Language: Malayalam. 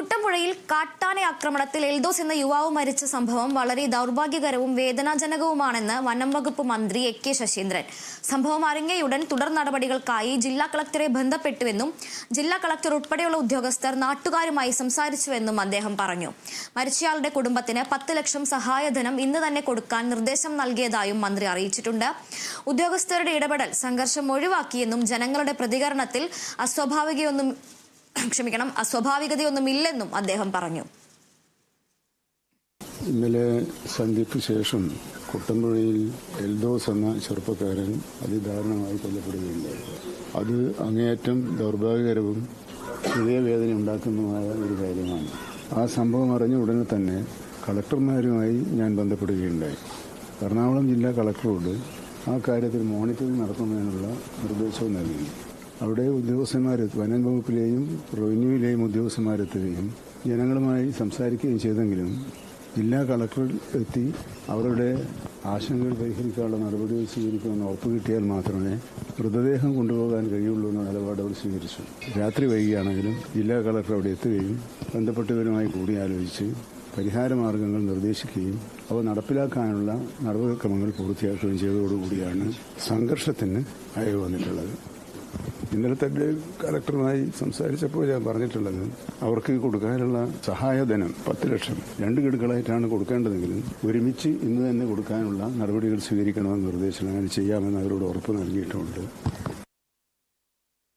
കുട്ടമ്പുഴയിൽ കാട്ടാന ആക്രമണത്തിൽ എൽദോസ് എന്ന യുവാവ് മരിച്ച സംഭവം വളരെ ദൗർഭാഗ്യകരവും വേദനാജനകവുമാണെന്ന് വനം വകുപ്പ് മന്ത്രി എ.കെ. ശശീന്ദ്രൻ. സംഭവം അറിഞ്ഞയുടൻ തുടർ നടപടികൾക്കായി ജില്ലാ കളക്ടറെ ബന്ധപ്പെട്ടുവെന്നും ജില്ലാ കളക്ടർ ഉൾപ്പെടെയുള്ള ഉദ്യോഗസ്ഥർ നാട്ടുകാരുമായി സംസാരിച്ചുവെന്നും അദ്ദേഹം പറഞ്ഞു. മരിച്ചയാളുടെ കുടുംബത്തിന് 10 ലക്ഷം സഹായധനം ഇന്ന് തന്നെ കൊടുക്കാൻ നിർദ്ദേശം നൽകിയതായും മന്ത്രി അറിയിച്ചിട്ടുണ്ട്. ഉദ്യോഗസ്ഥരുടെ ഇടപെടൽ സംഘർഷം ഒഴിവാക്കിയെന്നും ജനങ്ങളുടെ പ്രതികരണത്തിൽ അസ്വാഭാവികതയൊന്നുമില്ലെന്നും അദ്ദേഹം പറഞ്ഞു. ഇന്നലെ സന്ധ്യയ്ക്ക് ശേഷം കുട്ടമ്പുഴയിൽ എൽദോസ് എന്ന ചെറുപ്പക്കാരൻ അതിദാരുണമായി കൊല്ലപ്പെടുകയുണ്ടായി. അത് അങ്ങേയറ്റം ദൗർഭാഗ്യകരവും ഹൃദയവേദന ഉണ്ടാക്കുന്നതുമായ ഒരു കാര്യമാണ്. ആ സംഭവം അറിഞ്ഞ ഉടനെ തന്നെ കളക്ടർമാരുമായി ഞാൻ ബന്ധപ്പെടുകയുണ്ടായി. എറണാകുളം ജില്ലാ കളക്ടറോട് ആ കാര്യത്തിൽ മോണിറ്ററിംഗ് നടത്തുന്നതിനുള്ള നിർദ്ദേശവും നൽകി. അവിടെ വനം വകുപ്പിലെയും റവന്യൂവിലെയും ഉദ്യോഗസ്ഥന്മാരെത്തുകയും ജനങ്ങളുമായി സംസാരിക്കുകയും ചെയ്തെങ്കിലും ജില്ലാ കളക്ടർ എത്തി അവരുടെ ആശങ്കകൾ പരിഹരിക്കാനുള്ള നടപടികൾ സ്വീകരിക്കുമെന്ന് ഉറപ്പ് കിട്ടിയാൽ മാത്രമേ മൃതദേഹം കൊണ്ടുപോകാൻ കഴിയുള്ളൂ എന്ന നിലപാട് അവർ സ്വീകരിച്ചു. രാത്രി വൈകിയാണെങ്കിലും ജില്ലാ കളക്ടർ അവിടെ എത്തുകയും ബന്ധപ്പെട്ടവരുമായി കൂടിയാലോചിച്ച് പരിഹാരമാർഗങ്ങൾ നിർദ്ദേശിക്കുകയും അവ നടപ്പിലാക്കാനുള്ള നടപടിക്രമങ്ങൾ പൂർത്തിയാക്കുകയും ചെയ്തതോടുകൂടിയാണ് സംഘർഷത്തിന് അയവ് വന്നിട്ടുള്ളത്. ഇന്നലെ തന്നെ കളക്ടറുമായി സംസാരിച്ചപ്പോൾ ഞാൻ പറഞ്ഞിട്ടുള്ളത് അവർക്ക് കൊടുക്കാനുള്ള സഹായധനം 10 ലക്ഷം 2 ഗഡുക്കളായിട്ടാണ് കൊടുക്കേണ്ടതെങ്കിലും ഒരുമിച്ച് ഇന്ന് തന്നെ കൊടുക്കാനുള്ള നടപടികൾ സ്വീകരിക്കണമെന്ന് നിർദ്ദേശം അങ്ങനെ ചെയ്യാമെന്ന് അവരോട് ഉറപ്പ് നൽകിയിട്ടുമുണ്ട്.